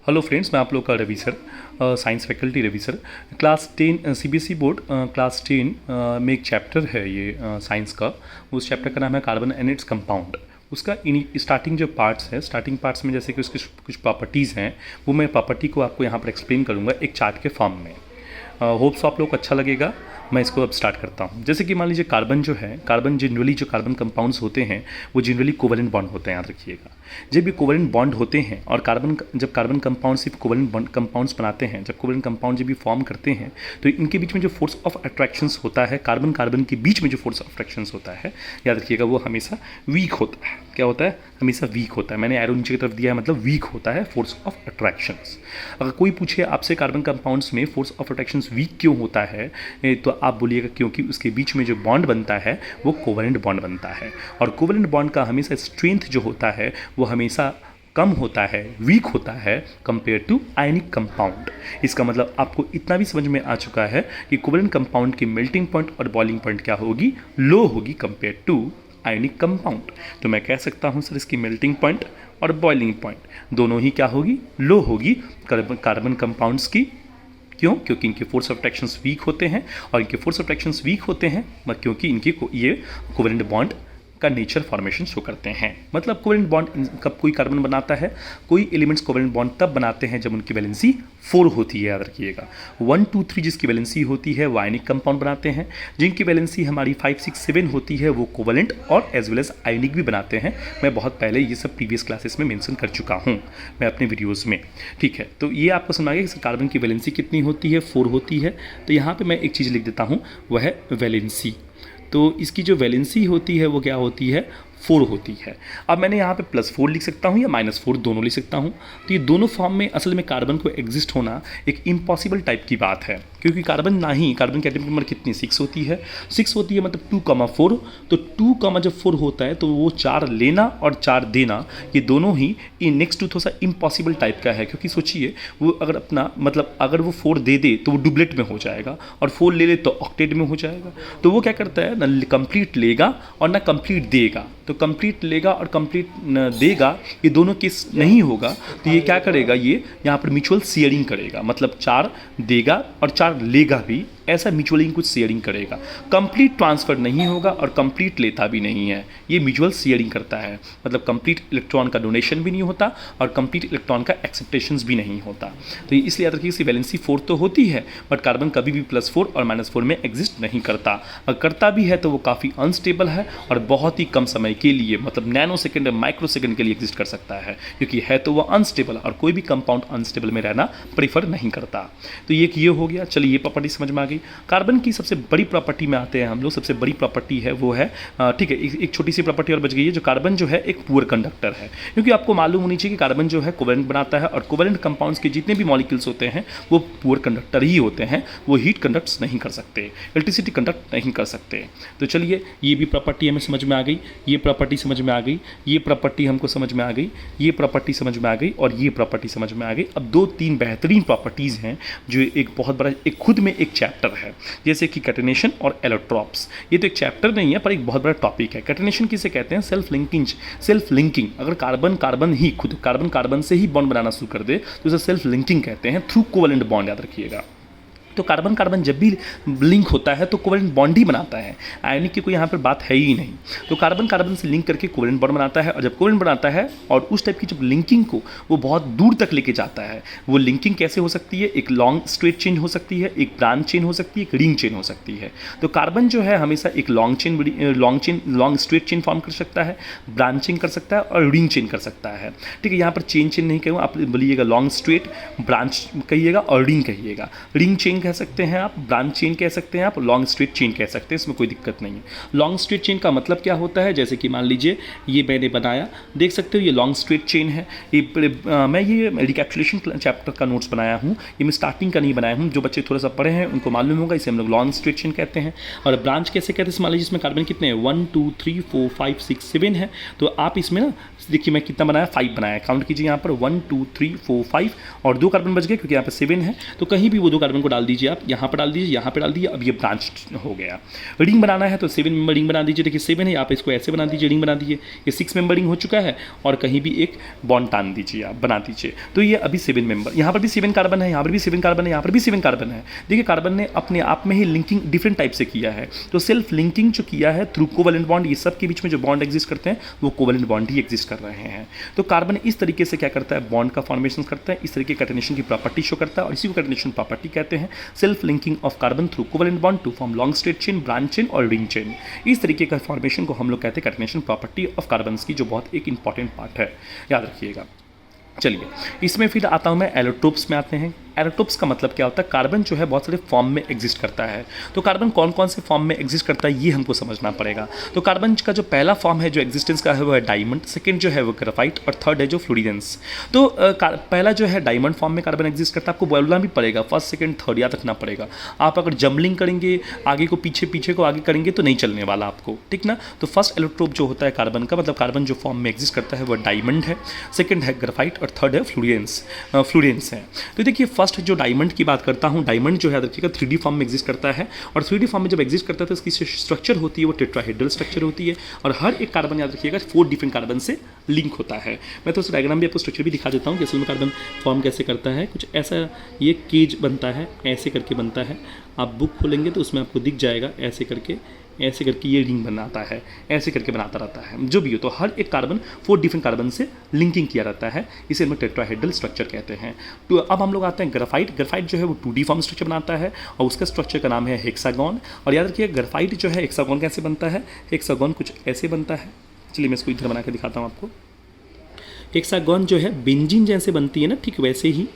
Hello friends, मैं आप लोग का Ravi sir, science faculty Ravi sir. Class 10 CBSE board class 10 में एक चैप्टर है ये साइंस का। उस चैप्टर का नाम है कार्बन एंड इट्स कंपाउंड। उसका स्टार्टिंग जो पार्ट्स है, स्टार्टिंग पार्ट्स में जैसे कि उसकी कुछ प्रॉपर्टीज़ हैं, वो मैं प्रॉपर्टी को आपको यहाँ पर एक्सप्लेन करूँगा एक चार्ट के फॉर्म में। होप्स आप लोग को अच्छा लगेगा। मैं इसको अब स्टार्ट करता हूँ। जैसे कि मान लीजिए कार्बन जो है, कार्बन जनरली जो कार्बन कंपाउंड्स होते हैं वो जनरली कोवलेंट बॉन्ड होते हैं, याद रखिएगा। जब भी कोवलेंट बॉन्ड होते हैं और जब कार्बन कंपाउंड सिर्फ कोवलेंट कंपाउंड्स बनाते हैं, जब कोवलेंट कंपाउंड जब भी फॉर्म करते हैं तो इनके बीच में जो फोर्स ऑफ अट्रैक्शंस होता है, कार्बन कार्बन के बीच में जो फोर्स ऑफ अट्रैक्शंस होता है, याद रखिएगा, वो हमेशा वीक होता है। क्या होता है? हमेशा वीक होता है। मैंने एरो नीचे की तरफ दिया है, मतलब वीक होता है फोर्स ऑफ अट्रैक्शंस। अगर कोई पूछे आपसे कार्बन कंपाउंड्स में फोर्स ऑफ अट्रैक्शंस वीक क्यों होता है, तो आप बोलिएगा क्योंकि उसके बीच में जो बॉन्ड बनता है वो कोवलेंट बॉन्ड बनता है। और कोवलेंट बॉन्ड का हमेशा स्ट्रेंथ जो होता है वो हमेशा कम होता है, वीक होता है कंपेयर टू आयनिक कंपाउंड। इसका मतलब आपको इतना भी समझ में आ चुका है कि कोवलेंट कंपाउंड की मेल्टिंग पॉइंट और बॉइलिंग पॉइंट क्या होगी? लो होगी कंपेयर टू आयनिक कंपाउंड। तो मैं कह सकता हूं सर, इसकी मेल्टिंग पॉइंट और बॉइलिंग पॉइंट दोनों ही क्या होगी? लो होगी कार्बन कंपाउंड्स की। क्यों? क्योंकि इनके फोर्स ऑफ अट्रैक्शंस वीक होते हैं, और इनके फोर्स ऑफ अट्रैक्शंस वीक होते हैं क्योंकि इनके ये कोवलेंट बॉन्ड का नेचर फॉर्मेशन शो करते हैं। मतलब कोवलेंट बॉन्ड कब कोई कार्बन बनाता है, कोई एलिमेंट्स कोवलेंट बॉन्ड तब बनाते हैं जब उनकी वैलेंसी 4 होती है, याद रखिएगा। 1, 2, 3 जिसकी वैलेंसी होती है वो आयनिक कंपाउंड बनाते हैं। जिनकी वैलेंसी हमारी 5, 6, 7 होती है वो कोवलेंट और एज वेल एज आयनिक भी बनाते हैं। मैं बहुत पहले ये सब प्रीवियस क्लासेस में मेंशन कर चुका हूँ मैं अपने वीडियोज़ में, ठीक है। तो ये आपको समझ आ गया कि कार्बन की वैलेंसी कितनी होती है? 4 होती है। तो यहाँ पर मैं एक चीज़ लिख देता हूँ, वह है वैलेंसी। तो इसकी जो वैलेंसी होती है वो क्या होती है? 4 होती है। अब मैंने यहाँ पे +4 लिख सकता हूँ या -4 दोनों लिख सकता हूँ। तो ये दोनों फॉर्म में असल में कार्बन को एग्जिस्ट होना एक इम्पॉसिबल टाइप की बात है, क्योंकि कार्बन की एटॉमिक नंबर कितनी? 6 होती है। 6 होती है मतलब 2,4। तो 2, जब 4 होता है तो वो 4 लेना और 4 देना, ये दोनों ही नेक्स्ट टू थोड़ा सा इम्पॉसिबल टाइप का है। क्योंकि सोचिए, वो अगर अपना मतलब अगर वो 4 दे दे तो वो डुप्लेट में हो जाएगा, और 4 ले ले तो ऑक्टेट में हो जाएगा। तो वो क्या करता है, ना कंप्लीट लेगा और ना कंप्लीट देगा। तो कंप्लीट लेगा और कंप्लीट देगा, ये दोनों केस नहीं होगा। तो ये क्या करेगा, ये यहाँ पर म्यूचुअल शेयरिंग करेगा, मतलब 4 देगा और 4 लेगा भी, ऐसा म्यूचुअली कुछ शेयरिंग करेगा। कंप्लीट ट्रांसफर नहीं होगा और कंप्लीट लेता भी नहीं है, ये म्यूचुअल शेयरिंग करता है। मतलब कंप्लीट इलेक्ट्रॉन का डोनेशन भी नहीं होता और कंप्लीट इलेक्ट्रॉन का एक्सेप्टेशंस भी नहीं होता। तो इसलिए याद रखिए, इसकी वैलेंसी 4 तो होती है, बट कार्बन कभी भी +4 और -4 में एग्जिस्ट नहीं करता। अगर करता भी है तो वो काफ़ी अनस्टेबल है और बहुत ही कम समय के लिए, मतलब नैनो सेकेंड या माइक्रो सेकेंड के लिए एग्जिस्ट कर सकता है, क्योंकि है तो वो अनस्टेबल, और कोई भी कंपाउंड अनस्टेबल में रहना प्रीफर नहीं करता। तो ये हो गया। चलिए, ये प्रॉपर्टी समझ में आ गई। कार्बन की सबसे बड़ी प्रॉपर्टी में आते हैं हम लोग। सबसे बड़ी प्रॉपर्टी है वो है, ठीक है, एक छोटी सी प्रॉपर्टी और बच गई है, जो कार्बन जो है एक पुअर कंडक्टर है। क्योंकि आपको मालूम होनी चाहिए कि कार्बन जो है कोवलेंट बनाता है, और कोवलेंट कंपाउंड्स के जितने भी मॉलिक्यूल्स होते हैं वो पुअर कंडक्टर ही होते हैं। वो हीट कंडक्ट नहीं कर सकते, इलेक्ट्रिसिटी कंडक्ट नहीं कर सकते। तो चलिए, ये भी प्रॉपर्टी हमें समझ में आ गई, ये प्रॉपर्टी समझ में आ गई, ये प्रॉपर्टी हमको समझ में आ गई, ये प्रॉपर्टी समझ में आ गई, और ये प्रॉपर्टी समझ में आ गई। अब 2-3 बेहतरीन प्रॉपर्टीज़ हैं जो एक बहुत बड़ा, एक खुद में एक चैप्टर है, जैसे कि कैटेनेशन और एलोट्रॉप्स। ये तो एक चैप्टर नहीं है पर एक बहुत बड़ा टॉपिक है। कैटेनेशन किसे कहते हैं? Self linking. अगर कार्बन ही खुद कार्बन से ही बॉन्ड बनाना शुरू कर दे तो उसे सेल्फ लिंकिंग कहते हैं, थ्रू कोवलेंट बॉन्ड, याद रखिएगा। तो कार्बन जब भी लिंक होता है तो कोवलेंट बॉन्ड ही बनाता है, आयनिक की कोई यहाँ पर बात है ही नहीं। तो कार्बन से लिंक करके कोवलेंट बॉन्ड बनाता है, और जब कोवलेंट बनाता है और उस टाइप की जब लिंकिंग को वो बहुत दूर तक लेके जाता है, वो लिंकिंग कैसे हो सकती है? एक लॉन्ग स्ट्रेट चेन हो सकती है, एक ब्रांच चेन हो सकती है, एक रिंग चेन हो सकती है। तो कार्बन जो है हमेशा एक लॉन्ग स्ट्रेट चेन फॉर्म कर सकता है, ब्रांचिंग कर सकता है और रिंग चेन कर सकता है, ठीक है। यहाँ पर चेन नहीं कहूँ, आप बोलिएगा लॉन्ग स्ट्रेट, ब्रांच कहिएगा और रिंग कहिएगा। रिंग चेन कह सकते हैं आप, ब्रांच चेन कह सकते हैं आप, लॉन्ग स्ट्रेट चेन कह सकते हैं, इसमें कोई दिक्कत नहीं है। लॉन्ग स्ट्रेट चेन का मतलब क्या होता है? जैसे कि मान लीजिए ये मैंने बनाया, देख सकते हो ये लॉन्ग स्ट्रेट चेन है। मैं ये रिकैप्सुलेशन चैप्टर का नोट्स बनाया हूँ, ये मैं स्टार्टिंग का नहीं बनाया हूँ। जो बच्चे थोड़ा सा पढ़े हैं उनको मालूम होगा, इसे हम लोग लॉन्ग स्ट्रेट चेन कहते हैं। और ब्रांच कैसे कहते हैं? मान लीजिए इसमें कार्बन कितने हैं? 1, 2, 3, 4, 5, 6, 7 है। तो आप इसमें ना देखिए, मैं कितना बनाया? 5 बनाया। काउंट कीजिए यहाँ पर 1, 2, 3, 4, 5, और 2 कार्बन बच गए क्योंकि यहाँ पर 7 है। तो कहीं भी वो 2 कार्बन को डाल दीजिए आप, यहाँ पर डाल दीजिए, यहाँ पर डाल दीजिए, अब ये ब्रांच हो गया। रिंग बनाना है तो 7 मेंबर रिंग बना दीजिए, देखिए 7 है, आप इसको ऐसे बना दीजिए, रिंग बना दीजिए, ये 6 मेंबर रिंग हो चुका है, और कहीं भी एक बॉन्ड टान दीजिए, आप बना दीजिए, तो ये अभी 7 मेंबर, यहाँ पर भी 7 कार्बन है, यहाँ पर भी 7 कार्बन है, यहाँ पर भी 7 कार्बन है। देखिए कार्बन ने अपने आप में ही लिंकिंग डिफरेंट टाइप से किया है, तो सेल्फ लिंकिंग जो किया है थ्रू कोवेलेंट बॉन्ड, ये सब के बीच में जो बॉन्ड एग्जिस्ट करते हैं वो कोवेलेंट बॉन्ड ही एग्जिस्ट कर रहे हैं। तो कार्बन इस तरीके से क्या करता है, बॉन्ड का फॉर्मेशन करता है, इस तरीके कैटेनेशन की प्रॉपर्टी शो करता है, और इसी को कैटेनेशन प्रॉपर्टी कहते हैं, self linking of carbon through covalent bond to form long straight chain, branch chain और रिंग चेन। इस तरीके का फॉर्मेशन को हम लोग कहते हैं कैटेनेशन प्रॉपर्टी ऑफ कार्बन की, जो बहुत एक इंपॉर्टेंट पार्ट है, याद रखिएगा। चलिए इसमें फिर आता हूँ मैं एलोट्रोप्स में आते हैं। एलोट्रोप्स का मतलब क्या होता है, कार्बन जो है बहुत सारे फॉर्म में एग्जिस्ट करता है, तो कार्बन कौन कौन से फॉर्म में एग्जिस्ट करता है ये हमको समझना पड़ेगा। तो कार्बन का जो पहला फॉर्म है जो एग्जिस्टेंस का है वो है डायमंड, सेकंड जो है वो ग्राफाइट, और थर्ड है जो फ्लोरेंस। तो पहला जो है डायमंड फॉर्म में कार्बन एग्जिस्ट करता है, आपको बोलना भी पड़ेगा, फर्स्ट सेकंड थर्ड याद रखना पड़ेगा। आप अगर जम्बलिंग करेंगे, आगे को पीछे, पीछे को आगे करेंगे तो नहीं चलने वाला आपको, ठीक ना। तो फर्स्ट एलोट्रोप जो होता है कार्बन का, मतलब कार्बन जो फॉर्म में एग्जिस्ट करता है वो डायमंड है, सेकंड है ग्राफाइट और थर्ड है फ्लोरेंस है। तो देखिए फर्स्ट जो डायमंड की बात करता हूँ, डायमंड जो है देखिएगा 3D फॉर्म में एग्जिस्ट करता है, और 3D फॉर्म में जब एग्जिस्ट करता है तो इसकी स्ट्रक्चर होती है वो टेट्राहेड्रल स्ट्रक्चर होती है, और हर एक कार्बन याद रखिएगा 4 डिफरेंट कार्बन से लिंक होता है। मैं तो उस डायग्राम भी आपको स्ट्रक्चर भी दिखा देता हूँ कि असल में कार्बन फॉर्म कैसे करता है। कुछ ऐसा ये केज बनता है, ऐसे करके बनता है, आप बुक खोलेंगे तो उसमें आपको दिख जाएगा ऐसे करके, ऐसे करके ये रिंग बनाता है, ऐसे करके बनाता रहता है, जो भी हो। तो हर एक कार्बन 4 डिफरेंट कार्बन से लिंकिंग किया रहता है, इसे हम टेट्राहेड्रल स्ट्रक्चर कहते हैं। तो अब हम लोग आते हैं ग्राफाइट। ग्राफाइट जो है वो 2D फॉर्म स्ट्रक्चर बनाता है, और उसका स्ट्रक्चर का नाम है हेक्सागोन। और याद रखिए ग्राफाइट जो है हेक्सागोन कैसे बनता है, हेक्सागोन कुछ ऐसे बनता है। चलिए मैं इसको इधर बना के दिखाता हूँ आपको। हेक्सागोन जो है बेंजीन जैसे बनती है ना, ठीक वैसे ही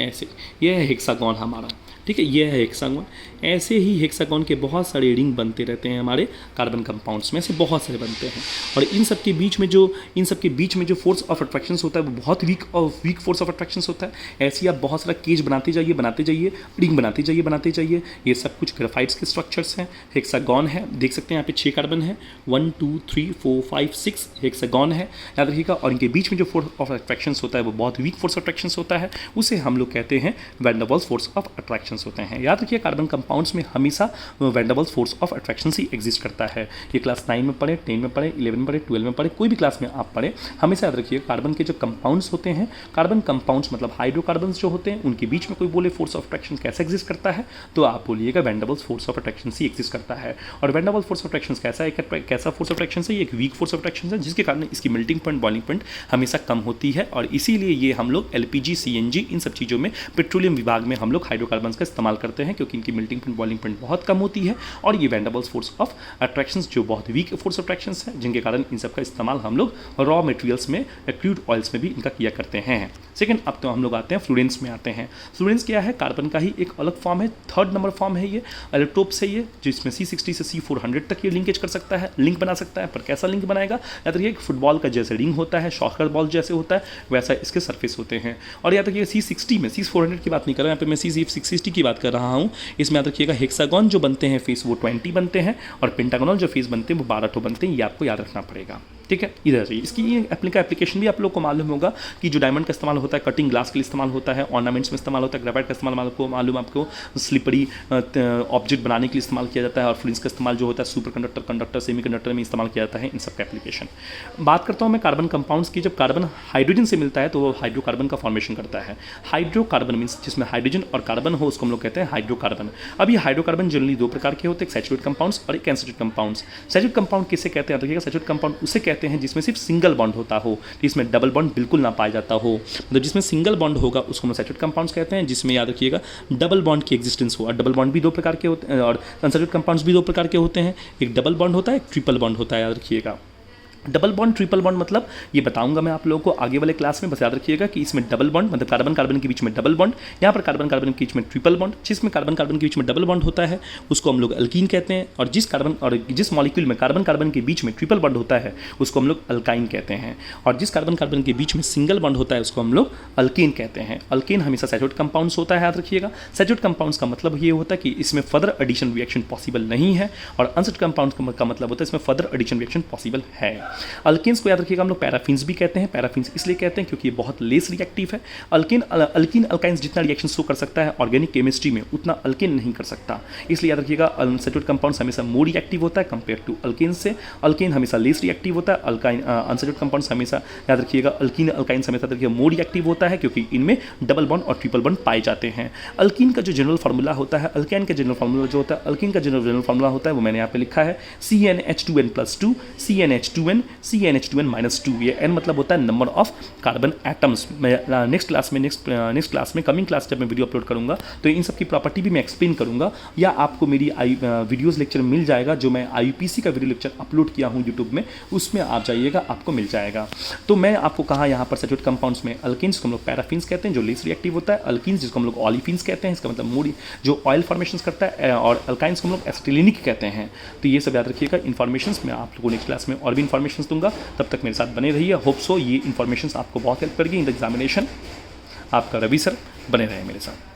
ऐसे, ये है हेक्सागोन हमारा, ठीक है, ये है हेक्सागोन। ऐसे ही हेक्सागोन के बहुत सारे रिंग बनते रहते हैं हमारे कार्बन कंपाउंड्स में से, बहुत सारे बनते हैं, और इन सब के बीच में जो फोर्स ऑफ अट्रैक्शन होता है वो बहुत वीक फोर्स ऑफ अट्रैक्शन होता है। ऐसे ही आप बहुत सारा केज बनाते जाइए, रिंग बनाते जाइए। ये सब कुछ ग्राफाइट्स के स्ट्रक्चर्स हैं। हेक्सागोन है, देख सकते हैं यहाँ पे 6 कार्बन है, 1 2 3 4 5 6 हेक्सागोन है, याद रखिएगा। और इनके बीच में जो फोर्स ऑफ अट्रैक्शन होता है वो बहुत वीक फोर्स ऑफ अट्रैक्शन होता है, उसे हम लोग कहते हैं van der Waals force of attraction होते हैं। याद रखिए कार्बन कंपाउंड्स में हमेशा van der Waals force of attraction ही एग्जिस्ट करता है। ये क्लास 9 में पढ़े, 10 में पढ़े, 11 में पढ़े, 12 में पढ़े, कोई भी क्लास में आप पढ़े, हमेशा याद रखिए कार्बन के जो कंपाउंड्स होते हैं, कार्बन कंपाउंड्स मतलब हाइड्रोकार्बन्स जो होते हैं, उनके बीच में कोई बोले फोर्स ऑफ अट्रैक्शन कैसे एग्जिस्ट करता है, तो आप बोलिएगा van der Waals force of attraction ही एग्जिस्ट करता है। और van der Waals force of attraction कैसा फोर्स ऑफ अट्रैक्शन है, एक वीक फोर्स ऑफ अट्रैक्शन है, जिसके कारण इसकी मेल्टिंग पॉइंट, बॉइलिंग पॉइंट हमेशा कम होती है, और इसीलिए ये हम लोग LPG CNG इन सब चीज़ों में, पेट्रोलियम विभाग में हम लोग हाइड्रोकार्बन्स का इस्तेमाल करते हैं, क्योंकि इनकी मेल्टिंग पॉइंट, बॉइलिंग पॉइंट बहुत कम होती है, और ये van der Waals force of attractions जो बहुत वीक फोर्स ऑफ अट्रैक्शंस है, जिनके कारण इन सब का इस्तेमाल हम लोग रॉ मटेरियल्स में, क्रूड ऑयल्स में भी इनका किया करते हैं। सेकंड, अब तो हम लोग आते हैं फ्लोरेंस में आते हैं। फ्लोरेंस क्या है, कार्बन का ही एक अलग फॉर्म है, 3rd नंबर फॉर्म है ये, एलोट्रोप्स है ये, जिसमें C60 से C400 तक ये लिंकेज कर सकता है, लिंक बना सकता है। पर कैसा लिंक बनाएगा, याद रखिए फुटबॉल का जैसे रिंग होता है, सॉकर बॉल जैसे होता है, वैसा इसके सरफेस होते हैं। और याद रखिए C60 में, C400 की बात नहीं कर रहा हूँ यहाँ पे, मैं C660 की बात कर रहा हूँ। इसमें याद रखिएगा हेक्सागोन जो बनते हैं फेस वो 20 बनते हैं, और पेंटागोनल जो फेस बनते हैं वो 12 बनते हैं, ये आपको याद रखना पड़ेगा, ठीक है। इधर से इसकी एप्लीकेशन भी आप लोग को मालूम होगा कि जो डायमंड का इस्तेमाल होता है कटिंग ग्लास के लिए इस्तेमाल होता है, ऑर्नामेंट्स में इस्तेमाल होता है, ग्रेफाइट का इस्तेमाल आपको स्लिपरी ऑब्जेक्ट बनाने के लिए इस्तेमाल किया जाता है, और फ्लोरेंस का इस्तेमाल जो होता है super conductor, conductor, semi conductor में इस्तेमाल किया जाता है। इन सब का एप्लीकेशन बात करता हूँ मैं कार्बन कंपाउंड्स की। जब कार्बन हाइड्रोजन से मिलता है तो वो हाइड्रोकार्बन का फॉर्मेशन करता है। हाइड्रोकार्बन मीन्स जिसमें हाइड्रोजन और कार्बन हो उसको हम लोग कहते हैं हाइड्रोकार्बन। अब ये हाइड्रोकार्बन जनरली 2 प्रकार के होते हैं, एक सैचुरेटेड कंपाउंड्स और एक अनसैचुरेटेड कंपाउंड्स। सैचुरेटेड कंपाउंड किसे कहते हैं, देखिएगा सैचुरेटेड कंपाउंड उसे कहते हैं जिसमें सिर्फ सिंगल बॉन्ड होता हो, जिसमें डबल बॉन्ड बिल्कुल ना पाया जाता हो। मतलब जिसमें सिंगल बॉन्ड होगा उसको हम सैचुरेटेड कंपाउंड्स कहते हैं, जिसमें याद रखिएगा डबल बॉन्ड की एग्जिस्टेंस हो। और डबल बॉन्ड भी 2 प्रकार के होते हैं, और अनसैचुरेटेड कंपाउंड्स भी 2 प्रकार के होते हैं, एक डबल बॉन्ड होता है, एक ट्रिपल बॉन्ड होता है, याद रखिएगा। डबल बॉन्ड, ट्रिपल बॉन्ड मतलब ये बताऊंगा मैं आप लोगों को आगे वाले क्लास में, बस याद रखिएगा कि इसमें डबल बॉन्ड मतलब कार्बन कार्बन के बीच में डबल बॉन्ड, यहाँ पर कार्बन कार्बन के बीच में ट्रिपल बॉन्ड। जिसमें कार्बन कार्बन के बीच में डबल बॉन्ड होता है उसको हम लोग अल्कीन कहते हैं, और जिस मॉलिक्यूल में कार्बन कार्बन के बीच में ट्रिपल बॉन्ड होता है उसको हम लोग अल्काइन कहते हैं, और जिस कार्बन कार्बन के बीच में सिंगल बॉन्ड होता है उसको हम लोग अल्केन कहते हैं। अल्केन हमेशा सैचुरेटेड कंपाउंड्स होता है, याद रखिएगा। सैचुरेटेड कंपाउंड्स का मतलब ये होता है कि इसमें फर्दर एडिशन रिएक्शन पॉसिबल नहीं है, और अनसैचुरेटेड कंपाउंड्स का मतलब होता है इसमें फर्दर एडिशन रिएक्शन पॉसिबल है। अल्केन्स को याद रखिएगा हम लोग पैराफिन्स भी कहते हैं। पैराफिन्स इसलिए कहते हैं क्योंकि ये बहुत लेस रिएक्टिव है। अल्कीन अल्काइंस जितना रिएक्शन शो कर सकता है ऑर्गेनिक केमिस्ट्री में, उतना अल्केन नहीं कर सकता। इसलिए याद रखिएगा अनसैचुरेटेड कंपाउंड हमेशा मोर रिएक्टिव होता है कंपेयर टू अल्केन से। अल्केन हमेशा लेस रिएक्टिव होता है। अनसैचुरेटेड कंपाउंड हमेशा याद रखिएगा अल्काइन हमेशा देखिए मोर रिएक्टिव होता है क्योंकि इनमें डबल बॉन्ड और ट्रिपल बॉन्ड पाए जाते हैं। अल्कीन का जो जनरल फार्मूला होता है, अल्केन का जनरल फार्मूला जो होता है, अल्कीन का जनरल फार्मूला होता है वो मैंने यहाँ पे लिखा है CnH2n+2 CnH2n CnH2n-2। ये n मतलब होता है नंबर ऑफ कार्बन एटम्स। मैं नेक्स्ट क्लास में कमिंग क्लास जब मैं वीडियो अपलोड करूंगा तो इन सब की प्रॉपर्टी भी मैं एक्सप्लेन करूंगा, या आपको मेरी वीडियोस लेक्चर मिल जाएगा जो मैं IUPAC का वीडियो लेक्चर अपलोड किया हूँ यूट्यूब में, उसमें आप जाइएगा आपको मिल जाएगा। तो मैं आपको कहा यहाँ पर सैचुरेटेड कंपाउंड्स में अल्केन्स को हम लोग पैराफिन्स कहते हैं जो लेस रिएक्टिव होता है, अल्कीन्स जिसको हम लोग ऑलिफिन्स कहते हैं, इसका मतलब मोड़ी जो ऑयल फॉर्मेशन करता है, और अल्काइंस को हम लोग एसिटिलिनिक कहते हैं। तो ये सब याद रखिएगा। इन्फॉर्मेशन मैं आप लोगों को नेक्स्ट क्लास में और भी इन्फॉर्मेशन दूंगा, तब तक मेरे साथ बने रहिए। होप सो ये इन्फॉर्मेशन आपको बहुत हेल्प करेगी इन द एग्जामिनेशन। आपका रवि सर बने रहे मेरे साथ।